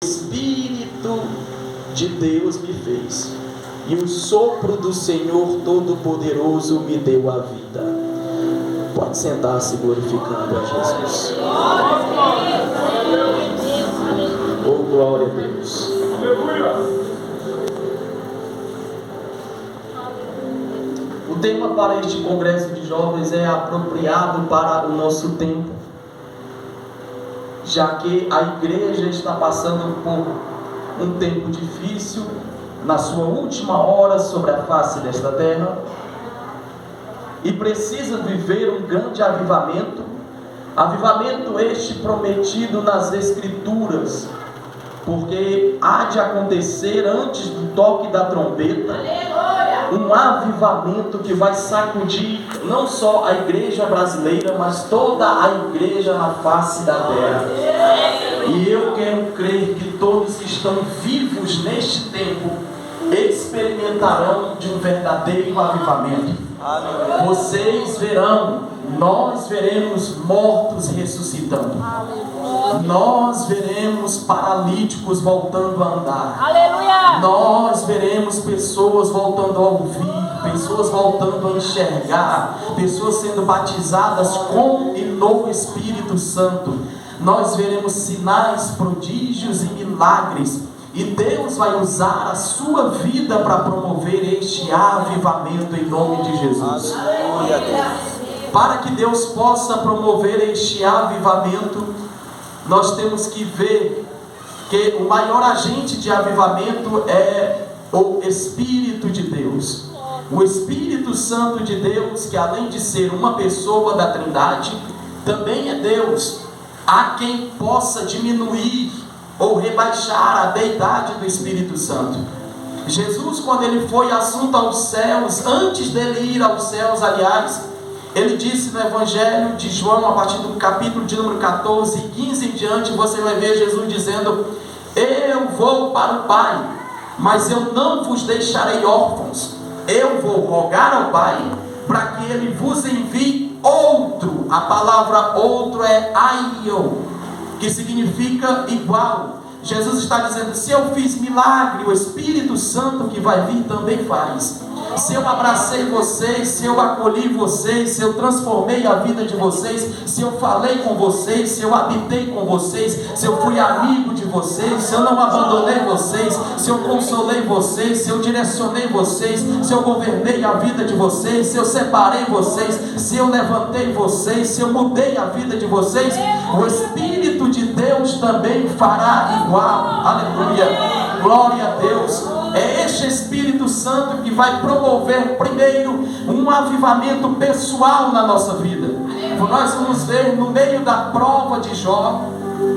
Espírito de Deus me fez, e o sopro do Senhor Todo-Poderoso me deu a vida. Pode sentar-se glorificando a Jesus. Oh, glória a Deus. O tema para este congresso de jovens é apropriado para o nosso tempo, já que a igreja está passando por um tempo difícil, na sua última hora sobre a face desta terra, e precisa viver um grande avivamento este prometido nas Escrituras, porque há de acontecer antes do toque da trombeta um avivamento que vai sacudir não só a igreja brasileira, mas toda a igreja na face da terra. E eu quero crer que todos que estão vivos neste tempo experimentarão de um verdadeiro avivamento. Vocês verão, nós veremos mortos ressuscitando. Nós veremos paralíticos voltando a andar. Aleluia! Nós veremos pessoas voltando a ouvir, pessoas voltando a enxergar, pessoas sendo batizadas com e no Espírito Santo. Nós veremos sinais, prodígios e milagres. E Deus vai usar a sua vida para promover este avivamento em nome de Jesus. Para que Deus possa promover este avivamento, nós temos que ver que o maior agente de avivamento é o Espírito de Deus. O Espírito Santo de Deus, que além de ser uma pessoa da Trindade, também é Deus. Há quem possa diminuir ou rebaixar a deidade do Espírito Santo. Jesus, quando ele foi assunto aos céus, antes dele ir aos céus, aliás, ele disse no Evangelho de João, a partir do capítulo de número 14 e 15 em diante, você vai ver Jesus dizendo: eu vou para o Pai, mas eu não vos deixarei órfãos. Eu vou rogar ao Pai para que ele vos envie outro. A palavra outro é aion, que significa igual. Jesus está dizendo: se eu fiz milagre, o Espírito Santo que vai vir também faz. Se eu abracei vocês, se eu acolhi vocês, se eu transformei a vida de vocês, se eu falei com vocês, se eu habitei com vocês, se eu fui amigo de vocês, se eu não abandonei vocês, se eu consolei vocês, se eu direcionei vocês, se eu governei a vida de vocês, se eu separei vocês, se eu levantei vocês, se eu mudei a vida de vocês, o Espírito de Deus também fará igual. Aleluia, glória a Deus. É este Espírito Santo que vai promover primeiro um avivamento pessoal na nossa vida. Nós vamos ver no meio da prova de Jó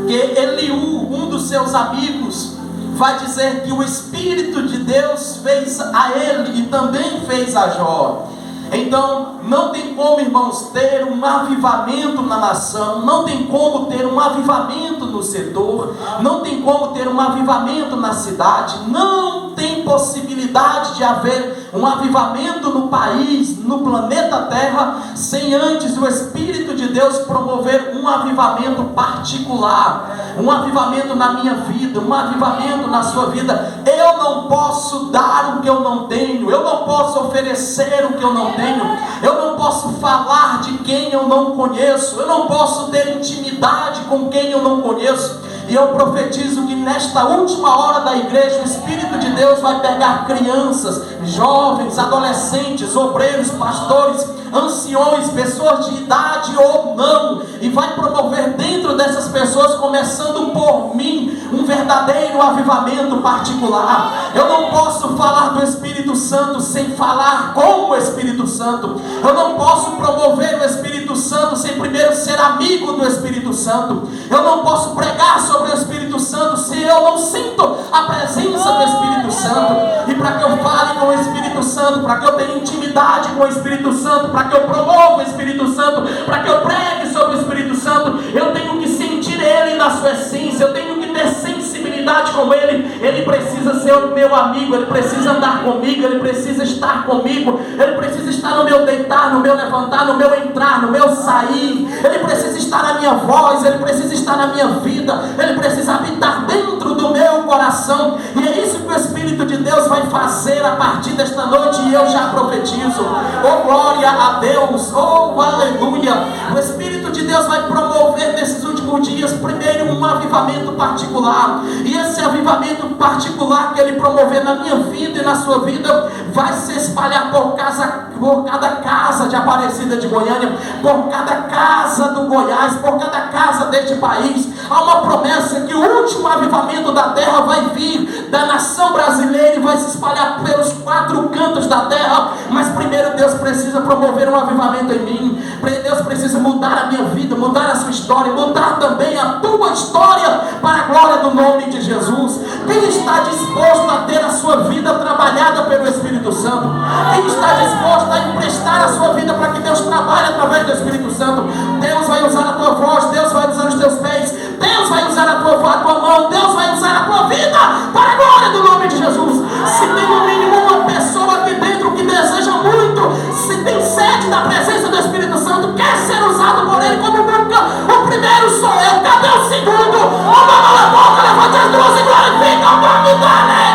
que Eliú, um dos seus amigos, vai dizer que o Espírito de Deus fez a ele e também fez a Jó. Então, não tem como, irmãos, ter um avivamento na nação, não tem como ter um avivamento no setor, não tem como ter um avivamento na cidade, não tem possibilidade de haver um avivamento no país, no planeta Terra, sem antes o Espírito de Deus promover um avivamento particular, um avivamento na minha vida, um avivamento na sua vida. Eu não posso dar o que eu não tenho, eu não posso oferecer o que eu não tenho, eu não posso falar de quem eu não conheço, eu não posso ter intimidade com quem eu não conheço. E eu profetizo que nesta última hora da igreja, o Espírito de Deus vai pegar crianças, jovens, adolescentes, obreiros, pastores, anciões, pessoas de idade ou não, e vai promover dentro dessas pessoas, começando por mim, um verdadeiro avivamento particular. Eu não posso falar do Espírito Santo sem falar com o Espírito Santo. Eu não posso promover o Espírito Santo sem primeiro ser amigo do Espírito Santo. Eu não posso pregar sobre o Espírito Santo se eu não sinto a presença do Espírito Santo. E para que eu fale com o Espírito Santo, para que eu tenha intimidade com o Espírito Santo, para que eu promova o Espírito Santo, para que eu pregue sobre o Espírito Santo, eu tenho que sentir Ele na sua essência, eu tenho que ter sensibilidade com Ele. Ele precisa ser o meu amigo, Ele precisa andar comigo, Ele precisa estar comigo, Ele precisa estar no meu deitar, no meu levantar, no meu entrar, no meu sair. Ele precisa estar na minha voz, Ele precisa estar na minha vida, Ele precisa habitar dentro do meu coração. E é isso que o Espírito de Deus vai fazer a partir desta noite, e eu já profetizo. Oh, glória a Deus, oh, aleluia. O Espírito de Deus vai promover nesses últimos dias, primeiro, um avivamento particular. E esse avivamento particular que Ele promover na minha vida e na sua vida, vai se espalhar por cada casa de Aparecida de Goiânia, por cada casa do Goiás, por cada casa deste país. Há uma promessa que o último avivamento da terra vai vir da nação brasileira e vai se espalhar pelos 4 cantos da terra. Mas primeiro Deus precisa promover um avivamento em mim. Deus precisa mudar a minha vida, mudar a sua história, mudar também a tua história para a glória do nome de Jesus. Quem está disposto a ter a sua vida trabalhada pelo Espírito Santo? Quem está disposto a emprestar a sua vida para que Deus trabalhe através do Espírito Santo? Deus vai usar a tua voz, Deus vai usar os teus pés, Deus vai usar a tua mão, Deus vai usar a tua vida para a glória do nome de Jesus. Se tem no mínimo uma pessoa aqui dentro que deseja muito, se tem sede da presença do Espírito Santo, quer ser usado por Ele como nunca, o primeiro sou eu, cadê o segundo? A mão na boca, levante as duas e glorifica o nome dEle.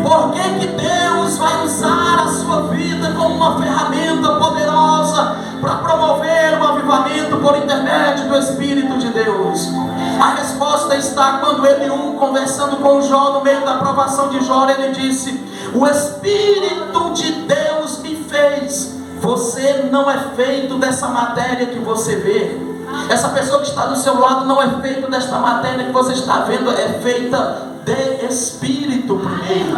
Por que Deus vai usar a sua vida como uma ferramenta poderosa para promover o avivamento por intermédio do Espírito de Deus? A resposta está quando Eliú, conversando com Jó no meio da provação de Jó, ele disse: o Espírito de Deus me fez. Você não é feito dessa matéria que você vê. Essa pessoa que está do seu lado não é feita desta matéria que você está vendo, é feita de Espírito primeiro.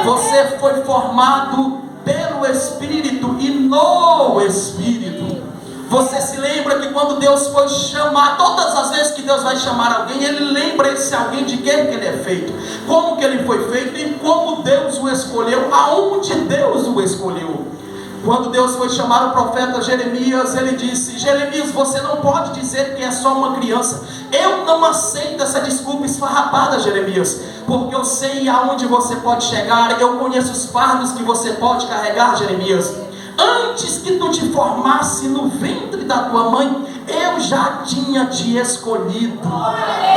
Você foi formado pelo Espírito e no Espírito. Você se lembra que quando Deus foi chamar, todas as vezes que Deus vai chamar alguém, Ele lembra esse alguém de quem que ele é feito, como que ele foi feito e como Deus o escolheu, aonde Deus o escolheu. Quando Deus foi chamar o profeta Jeremias, Ele disse: Jeremias, você não pode dizer que é só uma criança. Eu não aceito essa desculpa esfarrapada, Jeremias, porque eu sei aonde você pode chegar, eu conheço os fardos que você pode carregar, Jeremias. Antes que tu te formasse no ventre da tua mãe, eu já tinha te escolhido,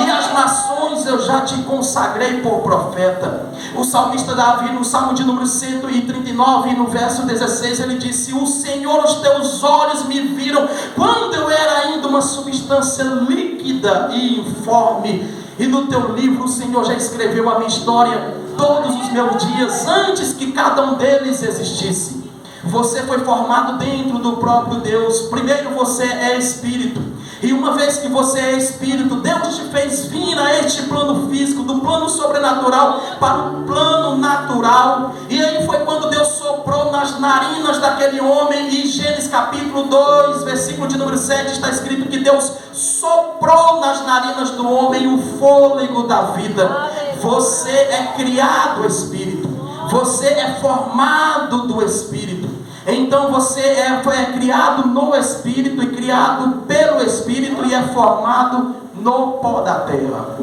e as nações eu já te consagrei por profeta. O salmista Davi, no Salmo de número 139, no verso 16, ele disse: o Senhor, os teus olhos me viram quando eu era ainda uma substância líquida e informe, e no teu livro o Senhor já escreveu a minha história, todos os meus dias, antes que cada um deles existisse. Você foi formado dentro do próprio Deus. Primeiro você é Espírito, e uma vez que você é Espírito, Deus te fez vir a este plano físico, do plano sobrenatural para o plano natural. E aí foi quando Deus soprou nas narinas daquele homem. E em Gênesis capítulo 2, versículo de número 7, está escrito que Deus soprou nas narinas do homem o fôlego da vida. Você é criado Espírito, você é formado do Espírito. Então você foi criado no Espírito e criado pelo Espírito e é formado no pó da terra.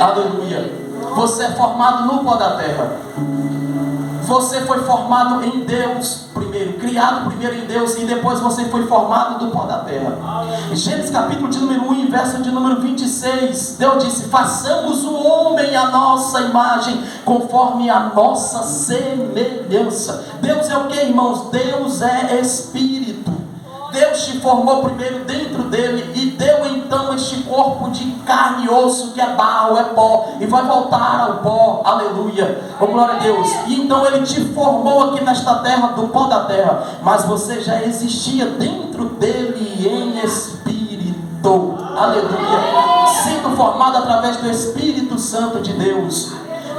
Aleluia. Você é formado no pó da terra. Você foi formado em Deus primeiro, criado primeiro em Deus, e depois você foi formado do pó da terra. Gênesis capítulo de número 1, verso de número 26, Deus disse: façamos o homem à nossa imagem, conforme a nossa semelhança. Deus é o que, irmãos? Deus é Espírito. Deus te formou primeiro dentro dele e deu então este corpo de carne e osso, que é barro, é pó, e vai voltar ao pó. Aleluia, oh, glória a Deus. E então ele te formou aqui nesta terra, do pó da terra, mas você já existia dentro dele em Espírito. Aleluia, sendo formado através do Espírito Santo de Deus.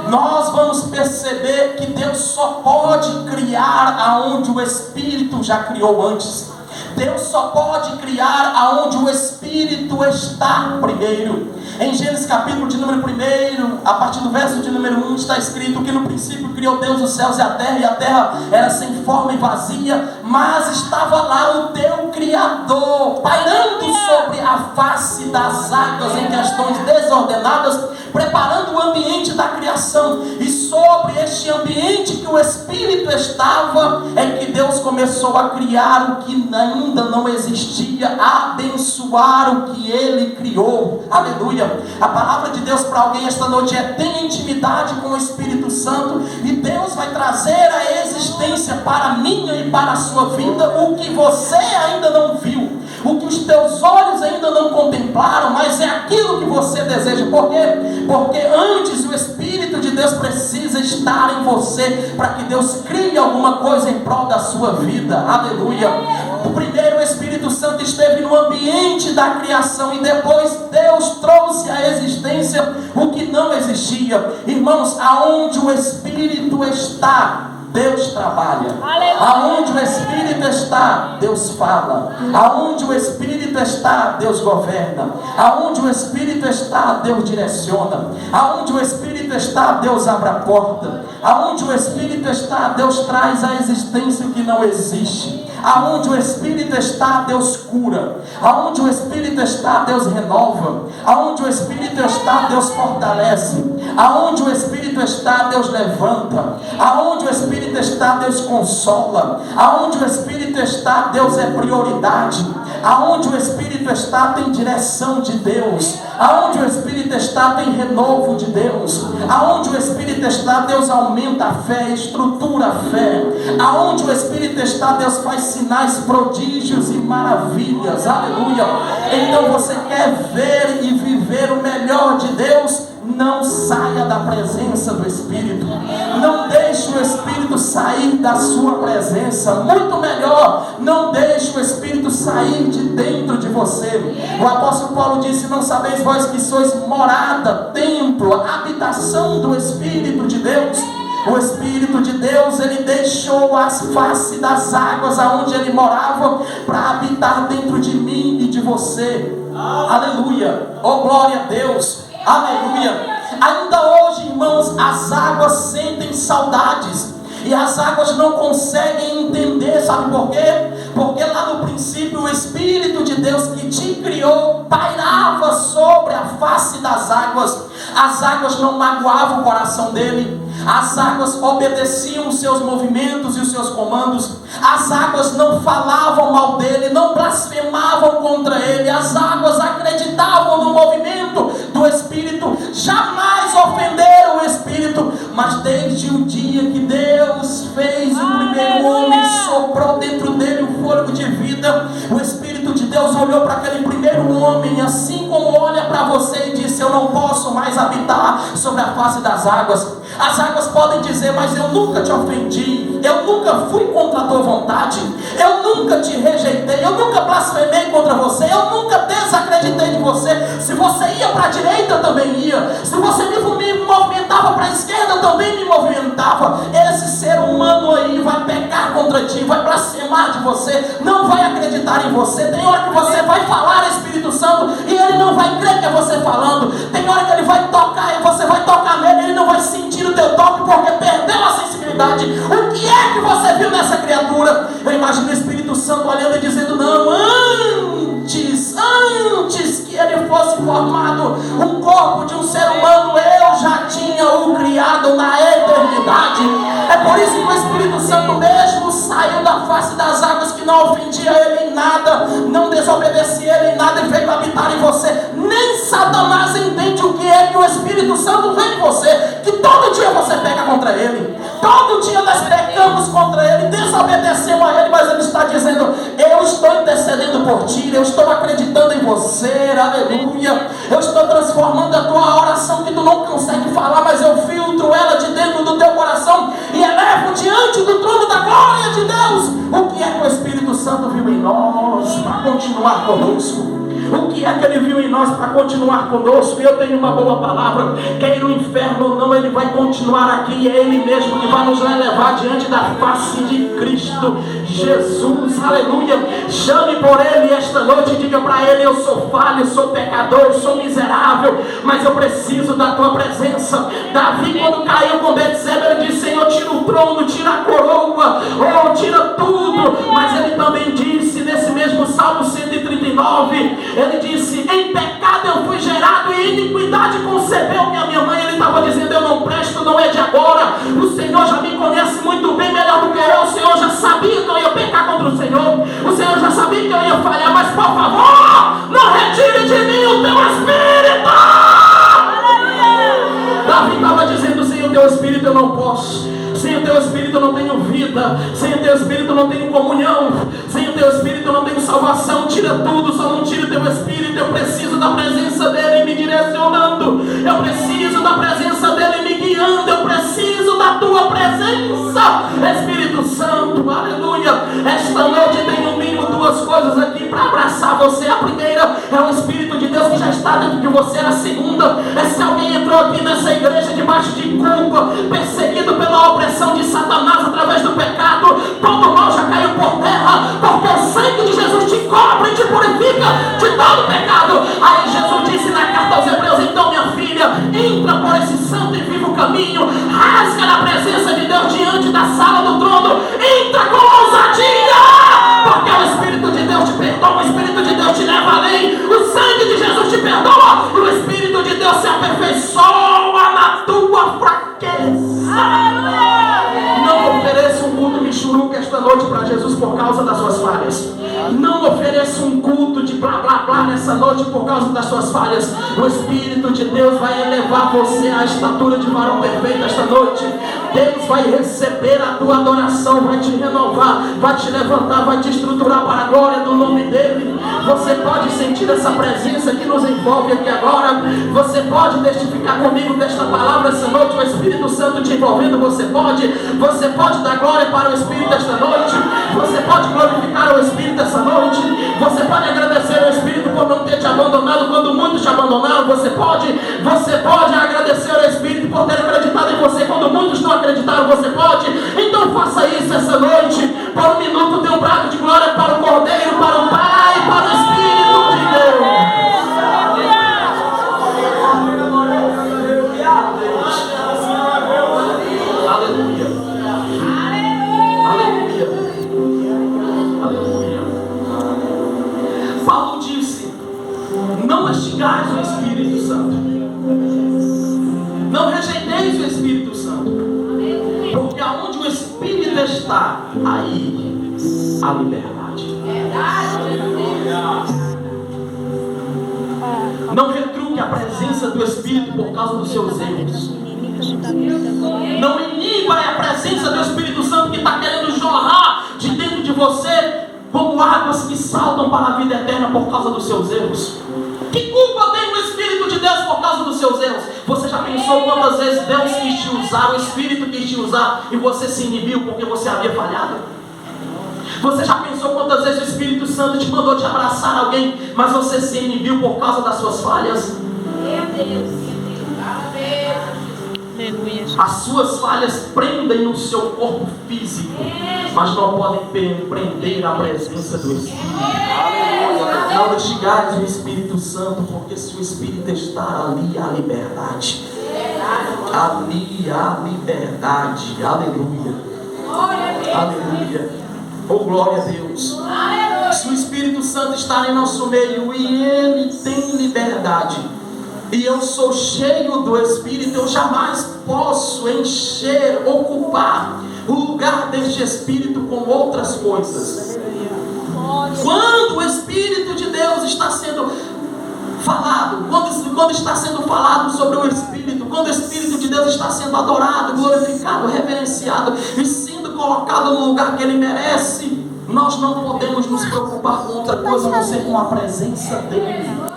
Nós vamos perceber que Deus só pode criar aonde o Espírito já criou antes. Deus só pode criar aonde o Espírito está primeiro. Em Gênesis capítulo de número 1, a partir do verso de número 1, está escrito que no princípio criou Deus os céus e a terra era sem forma e vazia, mas estava lá o teu Criador, pairando sobre a face das águas em questões desordenadas, preparando o ambiente da criação. E sobre este ambiente que o Espírito estava, é que Deus começou a criar o que ainda não existia, a abençoar o que Ele criou. Aleluia! A palavra de Deus para alguém esta noite é: tenha intimidade com o Espírito Santo, e Deus vai trazer a existência para a minha e para a sua vida o que você ainda não viu, o que os teus olhos ainda não contemplaram, mas é aquilo que você deseja. Por quê? Porque antes o Espírito de Deus precisa estar em você para que Deus crie alguma coisa em prol da sua vida. Aleluia! O primeiro, o Espírito Santo esteve no ambiente da criação, e depois Deus trouxe à existência o que não existia. Irmãos, aonde o Espírito está, Deus trabalha. Aonde o Espírito está, Deus fala. Aonde o Espírito está, Deus governa. Aonde o Espírito está, Deus direciona. Aonde o Espírito está, Deus abre a porta. Aonde o Espírito está, Deus traz à existência o que não existe. Aonde o Espírito está, Deus cura. Aonde o Espírito está, Deus renova. Aonde o Espírito está, Deus fortalece. Aonde o Espírito está, Deus levanta. Aonde o Espírito está, Deus consola. Aonde o Espírito está, Deus é prioridade. Aonde o Espírito está, tem direção de Deus. Aonde o Espírito está, tem renovo de Deus. Aonde o Espírito está, Deus aumenta a fé, estrutura a fé. Aonde o Espírito está, Deus faz sinais, prodígios e maravilhas. Aleluia! Então você quer ver e viver o melhor de Deus? Não saia da presença do Espírito. Não deixe o Espírito sair da sua presença. Muito melhor, não deixe o Espírito sair de dentro de você. O apóstolo Paulo disse: não sabeis vós que sois morada, templo, habitação do Espírito de Deus? O Espírito de Deus, Ele deixou as faces das águas aonde Ele morava para habitar dentro de mim e de você. Aleluia! Oh, glória a Deus! Aleluia! Ainda hoje, irmãos, as águas sentem saudades, e as águas não conseguem entender. Sabe por quê? Porque lá no princípio o Espírito de Deus que te criou pairava sobre a face das águas. As águas não magoavam o coração dele. As águas obedeciam os seus movimentos e os seus comandos. As águas não falavam mal dele, não blasfemavam contra ele. As águas acreditavam no movimento do Espírito, jamais ofenderam o Espírito. Mas desde o dia que Deus fez o primeiro homem, soprou dentro dele o fôlego de vida, o Espírito de Deus olhou para aquele primeiro homem, assim como olha para você, e disse: eu não posso mais habitar sobre a face das águas. As águas podem dizer: mas eu nunca te ofendi, eu nunca fui contra a tua vontade, eu nunca te rejeitei, eu nunca blasfemei contra você, eu nunca desacreditei de você. Se você ia para a direita, eu também ia. Se você me movimentava para a esquerda, eu também me movimentava. Esse ser humano aí vai pecar contra ti, vai blasfemar de você, não vai acreditar em você. Tem hora que você vai falar Espírito Santo e ele não vai crer que é você falando. Tem hora que ele vai tocar e você vai tocar nele, ele não vai sentir o teu toque porque perdeu a sensibilidade. O que é que você viu nessa criatura? Eu imagino o Espírito Santo olhando e dizendo: não, antes que ele fosse formado um corpo de um ser humano, eu já tinha o criado na eternidade. É por isso que o Espírito Santo mesmo saiu da face das águas, que não ofendia ele em nada, não desobedecia ele em nada, e veio habitar em você. Nem Satanás entende o que é que o Espírito Santo vem em você, que todo dia você peca contra ele, todo dia nós pecamos contra ele, desobedecemos a ele, mas ele está dizendo: eu estou intercedendo por ti, eu estou acreditando em você, aleluia, eu estou transformando a tua oração que tu não consegue falar, mas eu filtro ela de dentro do teu coração e elevo diante do trono da glória de Deus. O que é que o Espírito Santo viu em nós para continuar conosco? O que é que ele viu em nós para continuar conosco? Eu tenho uma boa palavra: quer ir no inferno ou não, ele vai continuar aqui. É ele mesmo que vai nos levar diante da face de Cristo Jesus. Aleluia. Chame por Ele esta noite e diga para Ele: eu sou falho, sou pecador, eu sou miserável, mas eu preciso da Tua presença. Davi, quando caiu com Betseba, ele disse: Senhor, tira o trono, tira a coroa, ou tira tudo. Mas ele também disse, nesse mesmo Salmo 139, ele disse: em pecado eu fui gerado e em iniquidade concebeu-me a minha mãe. Ele estava dizendo: eu não presto, não é de agora. O Senhor já me conhece muito bem, melhor do que eu. O Senhor já sabia que eu ia pecar contra o Senhor. O Senhor já sabia que eu ia falhar. Mas por favor, não retire de mim o Teu Espírito. Davi estava dizendo: sem o Teu Espírito eu não posso. Sem o Teu Espírito eu não tenho vida. Sem o Teu Espírito eu não tenho comunhão. Sem o Teu Espírito eu não tenho salvação. Tira tudo, só não tira o Teu Espírito. Eu preciso da presença dEle me direcionando. Eu preciso da presença dEle me guiando. Eu preciso da Tua presença, Espírito Santo. Aleluia. Esta noite tem no mínimo duas coisas aqui para abraçar você. A primeira é o Espírito de Deus que já está dentro de você. A segunda é se alguém entrou aqui nessa igreja debaixo de culpa, perseguido pela opressão de Satanás através do pecado. Todo mal já caiu por terra, porque o sangue de Jesus te cobre e te purifica de todo pecado. Aí Jesus disse na carta aos Hebreus: então minha filha, entra por esse santo e vivo caminho, rasga na presença de Deus diante da sala do trono, entra com ousadia, porque o Espírito de Deus te perdoa, o Espírito de Deus te leva além, o sangue de Jesus te perdoa, o Espírito de Deus se aperfeiçoa na tua fraqueza. Não ofereça um culto michuruca esta noite para Jesus por causa das suas falhas. Não ofereça um culto de blá blá blá nessa noite por causa das suas falhas. O Espírito de Deus vai elevar você à estatura de varão perfeito esta noite. Deus vai receber a tua adoração, vai te renovar, vai te levantar, vai te estruturar para a glória do nome dEle. Você pode sentir essa presença que nos envolve aqui agora. Você pode testificar comigo desta palavra essa noite, o Espírito Santo te envolvendo. Você pode dar glória para o Espírito esta noite. Você pode glorificar o Espírito esta noite. Você pode agradecer ao Espírito por não ter te abandonado quando muitos te abandonaram. Você pode agradecer ao Espírito por ter acreditado em você quando muitos não acreditaram. Você pode. Então faça isso essa noite. Por um minuto dê um brado de glória para o Cordeiro, para o Pai, para o Espírito de Deus. Aleluia. Aleluia. Aleluia. Paulo disse: não extingais o Espírito Santo. Não rejeiteis o Espírito Santo. Porque aonde o Espírito está, aí a liberdade. Não retruque a presença do Espírito por causa dos seus erros. Não iniba a presença do Espírito Santo que está querendo jorrar de dentro de você como águas que saltam para a vida eterna por causa dos seus erros. Que culpa tem o Espírito de Deus por causa dos seus erros? Você já pensou quantas vezes Deus quis te usar, o Espírito quis te usar e você se inibiu porque você havia falhado? Você já pensou quantas vezes o Espírito Santo te mandou te abraçar alguém, mas você se inibiu por causa das suas falhas? Meu Deus. As suas falhas prendem no seu corpo físico, mas não podem prender a presença do Espírito. Não extingais o Espírito Santo, porque se o Espírito está ali, há liberdade. Ali há liberdade. Aleluia. Aleluia. Oh, glória a Deus. Se o Espírito Santo está em nosso meio e Ele tem liberdade, e eu sou cheio do Espírito, eu jamais posso encher, ocupar o lugar deste Espírito com outras coisas. Quando o Espírito de Deus está sendo falado, quando está sendo falado sobre o Espírito, quando o Espírito de Deus está sendo adorado, glorificado, reverenciado e sendo colocado no lugar que Ele merece, nós não podemos nos preocupar com outra coisa a não ser com a presença dEle.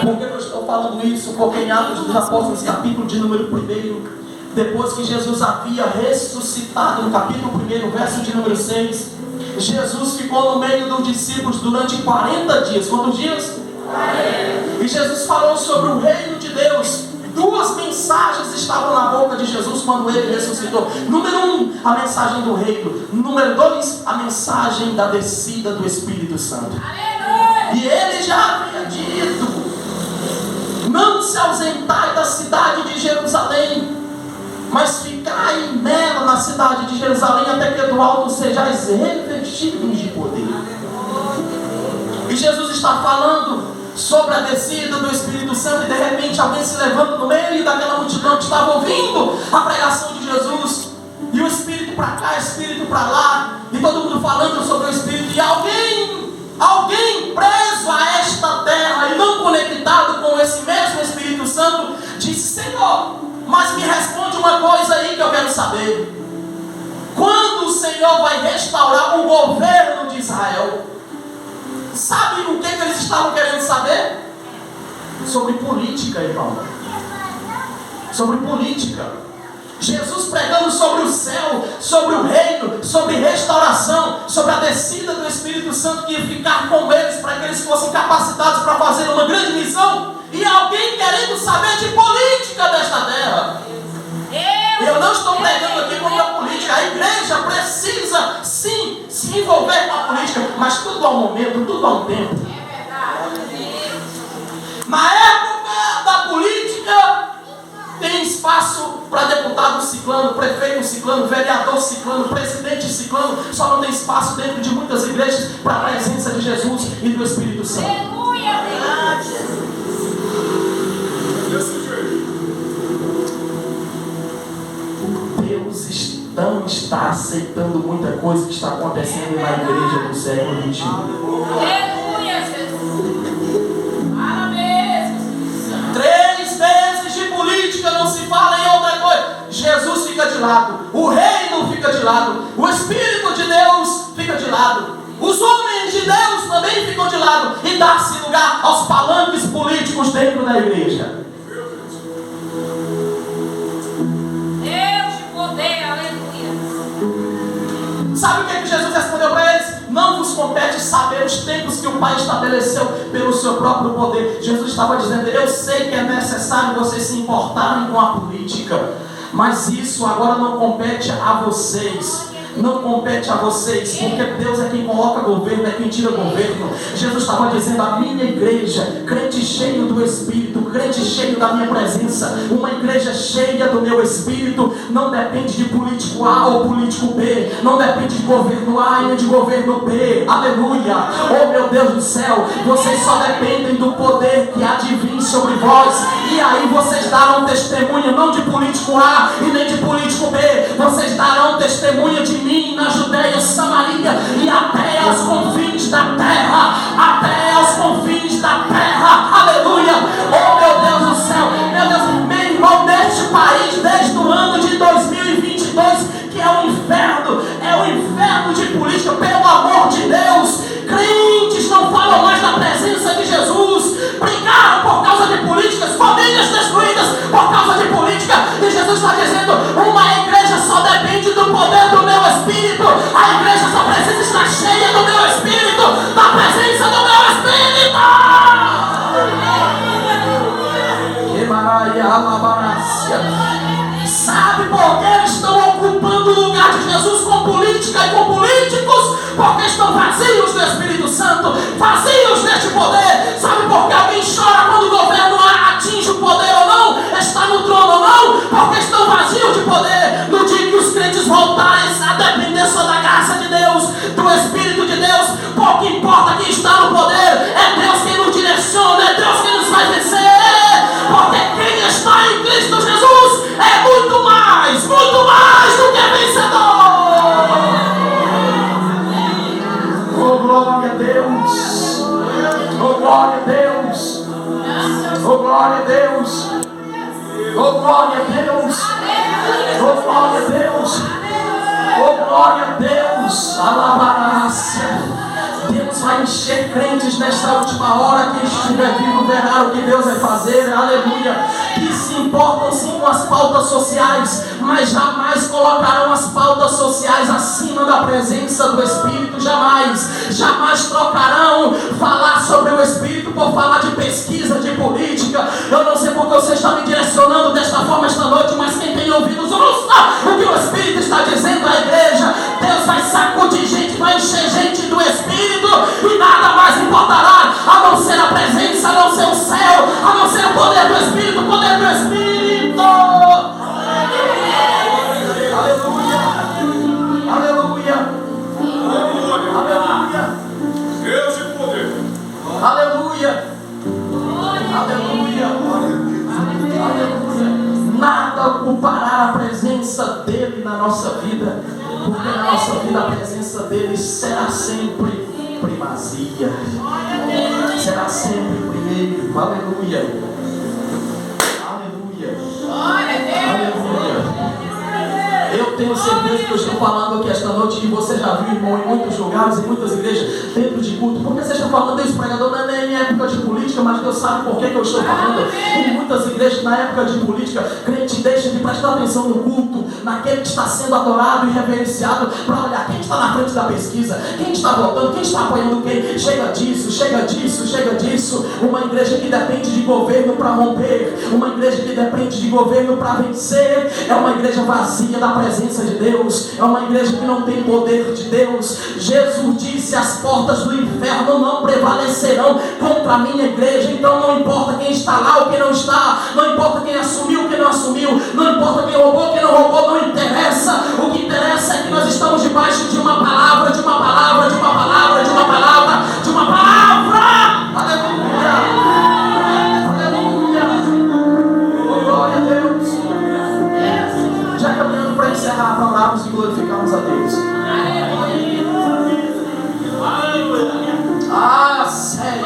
Por que eu estou falando isso? Porque em Atos dos Apóstolos, capítulo de número 1, depois que Jesus havia ressuscitado, no capítulo 1, verso de número 6, Jesus ficou no meio dos discípulos durante 40 dias. Quantos dias? 40. E Jesus falou sobre o reino de Deus. 2 Duas mensagens estavam na boca de Jesus quando ele ressuscitou. Número 1, a mensagem do reino. Número 2, a mensagem da descida do Espírito Santo. E ele já havia dito: não se ausentai da cidade de Jerusalém, mas ficai nela, na cidade de Jerusalém, até que do alto sejais revestidos de poder. E Jesus está falando sobre a descida do Espírito Santo, e de repente alguém se levanta no meio daquela multidão que estava ouvindo a pregação de Jesus, e o Espírito para cá, o Espírito para lá, e todo mundo falando sobre o Espírito, e alguém preso a esta terra e não conectado com esse mesmo Espírito Santo, disse: Senhor, mas me responde uma coisa aí que eu quero saber. Quando o Senhor vai restaurar o governo de Israel? Sabe o que eles estavam querendo saber? Sobre política, irmão. Sobre política. Jesus pregando sobre o céu, sobre o reino, sobre restauração, sobre a descida do Espírito Santo que ia ficar com eles, para que eles fossem capacitados para fazer uma grande missão. E alguém querendo saber de política desta terra. Eu não estou pregando aqui contra a política. A igreja precisa sim se envolver com a política, mas tudo há um momento, tudo há um tempo. Na época da política, tem espaço para deputado ciclano, prefeito ciclano, vereador ciclano, presidente ciclano. Só não tem espaço dentro de muitas igrejas para a presença de Jesus e do Espírito Santo. Deus não está aceitando muita coisa que está acontecendo na igreja do século XXI. Aleluia, Jesus. Parabéns. 3 meses de política, não se fala em outra coisa. Jesus fica de lado, o reino fica de lado, o Espírito de Deus fica de lado, os homens de Deus também ficam de lado, e dá-se lugar aos palanques políticos dentro da igreja. Sabe o que Jesus respondeu para eles? Não vos compete saber os tempos que o Pai estabeleceu pelo seu próprio poder. Jesus estava dizendo: eu sei que é necessário vocês se importarem com a política, mas isso agora não compete a vocês. Não compete a vocês, porque Deus é quem coloca governo, é quem tira governo. Jesus estava dizendo: a minha igreja, crente cheio do Espírito, crente cheio da minha presença, uma igreja cheia do meu Espírito, não depende de político A ou político B, não depende de governo A e de governo B. Aleluia! Oh meu Deus do céu, vocês só dependem do poder que há de vir sobre vós, e aí vocês darão testemunho não de político A e nem de político B, vocês darão testemunho de mim na Judeia, Samaria e até aos confins da terra. Até aos confins da terra. Aleluia! Oh meu Deus do céu, meu Deus, meu irmão, neste país, desde o ano de 2022, que é um inferno de política, pelo amor de Deus, crentes não falam mais da presença de Jesus, brigaram por causa de políticas, famílias destruídas por causa de política, e Jesus está dizendo: uma igreja só depende do poder do meu Espírito, a igreja só precisa estar cheia do meu Espírito, da presença do meu Espírito. Sabe por que eles estão ocupando o lugar de Jesus com política e com políticos? Porque estão vazios do Espírito Santo, vazios deste poder. Sabe por que alguém chora quando o governo atinge o poder ou não, está no trono ou não? Porque estão vazios de poder. No dia que os crentes voltarem a depender só da graça de Deus, do Espírito de Deus, pouco importa quem está no poder, é Deus quem nos direciona, é Deus quem nos vai vencer. Porque quem está em Cristo Jesus é muito mais do que vencedor. Oh glória a Deus, oh glória a Deus, oh glória a Deus, oh glória a Deus, oh glória a Deus, oh glória a Deus. Alabarácia. Deus vai encher crentes nesta última hora. Quem estiver vivo verá o que Deus vai fazer. Aleluia. Que se importam sim com as pautas sociais, mas jamais colocarão as pautas sociais acima da presença do Espírito. Jamais trocarão falar sobre o Espírito por falar de pesquisa, de política. Eu não sei porque você está me direcionando por parar a presença dele na nossa vida, porque na nossa vida a presença dele será sempre primazia, será sempre primeiro. Aleluia, aleluia, aleluia. Eu tenho certeza que eu estou falando aqui esta noite, e você já viu, irmão, em muitos lugares, em muitas igrejas, dentro de culto. Por que você está falando isso, pregador? Não é nem em época de política, mas Deus sabe por que eu estou falando. Em muitas igrejas, na época de política, crente deixa de prestar atenção no culto, naquele que está sendo adorado e reverenciado, para olhar quem está na frente da pesquisa, quem está votando, quem está apoiando quem. Chega disso, chega disso, chega disso. Uma igreja que depende de governo para romper, uma igreja que depende de governo para vencer, é uma igreja vazia da presença de Deus, é uma igreja que não tem poder de Deus. Jesus disse: as portas do inferno não prevalecerão contra a minha igreja. Então não importa quem está lá ou quem não está, não importa quem assumiu ou quem não assumiu, não importa quem roubou ou quem não roubou, não interessa. O que interessa é que nós estamos debaixo de uma palavra, de uma palavra, de uma palavra, de uma palavra, de uma palavra. Aleluia, aleluia, oh, glória a Deus. Já caminhando para encerrar, para orarmos e glorificarmos a Deus. Ah, sério.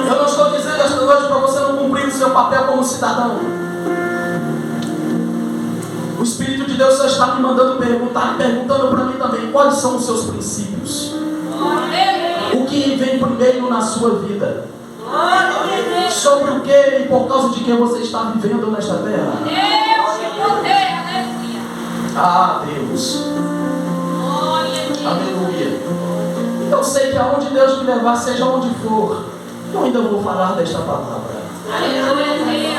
Eu não estou dizendo esta noite para você não cumprir o seu papel como cidadão. O Espírito de Deus só está me mandando perguntar, perguntando para mim também: quais são os seus princípios? O que vem primeiro na sua vida? Sobre o que e por causa de que você está vivendo nesta terra? Ah, Deus. Aleluia. Eu sei que aonde Deus me levar, seja onde for, eu ainda vou falar desta palavra. Aleluia.